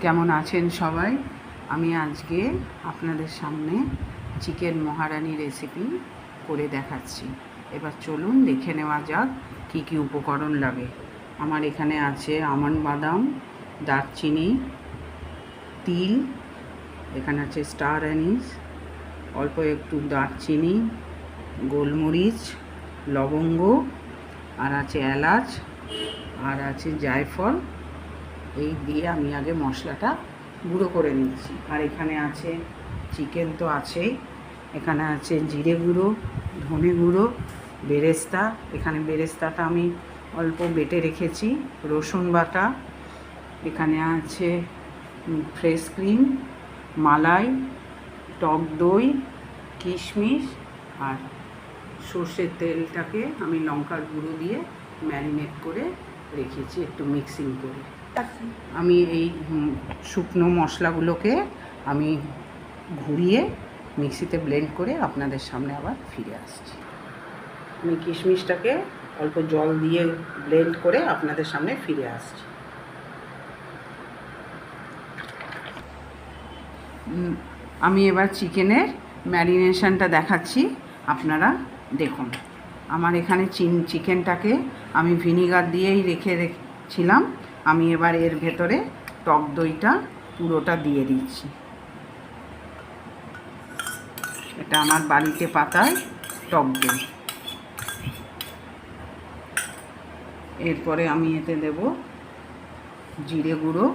কেমন আছেন সবাই? আমি আজকে আপনাদের সামনে চিকেন মহারানি রেসিপি করে দেখাচ্ছি। এবার চলুন দেখে নেওয়া যাক কী কী উপকরণ লাগে। আমার এখানে আছে আমন্ড বাদাম, দারচিনি, তিল, এখানে আছে স্টার অ্যানিস, অল্প একটু দারচিনি, গোলমরিচ, লবঙ্গ, আর আছে এলাচ, আর আছে জায়ফল। এই দিয়ে আমি আগে মশলাটা গুঁড়ো করে নিচ্ছি। আর এখানে আছে চিকেন তো আছেই, এখানে আছে জিরে গুঁড়ো, ধনে গুঁড়ো, বেরেস্তা। এখানে বেরেস্তাটা আমি অল্প বেটে রেখেছি, রসুন বাটা, এখানে আছে ফ্রেশ ক্রিম, মালাই, টক দই, কিশমিশ, আর সর্ষের তেলটাকে আমি লঙ্কার গুঁড়ো দিয়ে ম্যারিনেট করে রেখেছি একটু মিক্সিং করে। আমি এই শুকনো মশলাগুলোকে আমি ঘুরিয়ে মিক্সিতে ব্লেন্ড করে আপনাদের সামনে আবার ফিরে আসছি। আমি কিশমিশটাকে অল্প জল দিয়ে ব্লেন্ড করে আপনাদের সামনে ফিরে আসছি। আমি এবার চিকেনের ম্যারিনেশনটা দেখাচ্ছি, আপনারা দেখুন। আমার এখানে চিকেনটাকে আমি ভিনিগার দিয়েই রেখেছিলাম। আমি এবার এর ভেতরে টক দইটা পুরোটা দিয়ে দিচ্ছি। এটা আমার বাড়িতে পাতায় টক দই। এরপরে আমি এতে দেব জিরে গুঁড়ো,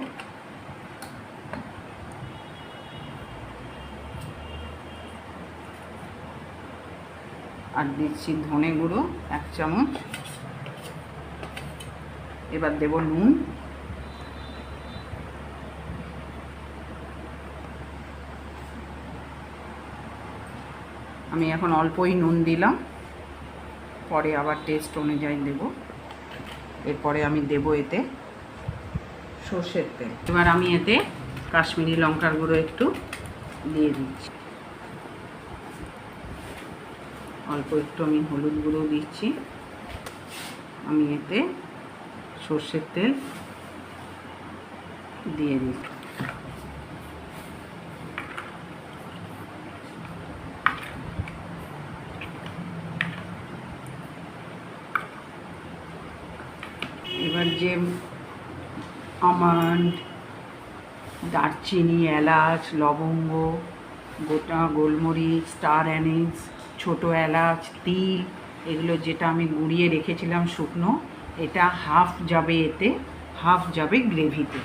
আর দিচ্ছি ধনে গুঁড়ো 1 চামচ। এবার দেব নুন, আমি এখন অল্পই নুন দিলাম, পরে আবার টেস্ট অনুযায়ী দেব। এরপরে আমি দেব এতে সর্ষের তেল। এবার আমি এতে কাশ্মীরি লঙ্কার গুঁড়ো একটু দিয়ে দিচ্ছি, অল্প একটু আমি হলুদ গুঁড়ো দিচ্ছি। আমি এতে সর্ষের তেল দিয়ে দিচ্ছি। এবার যে আমন্ড, দারচিনি, এলাচ, লবঙ্গ, গোটা গোলমরিচ, স্টার অ্যানিস, ছোটো এলাচ, তিল, এগুলো যেটা আমি গুঁড়িয়ে রেখেছিলাম শুকনো, এটা হাফ যাবে এতে, হাফ যাবে গ্রেভিতে।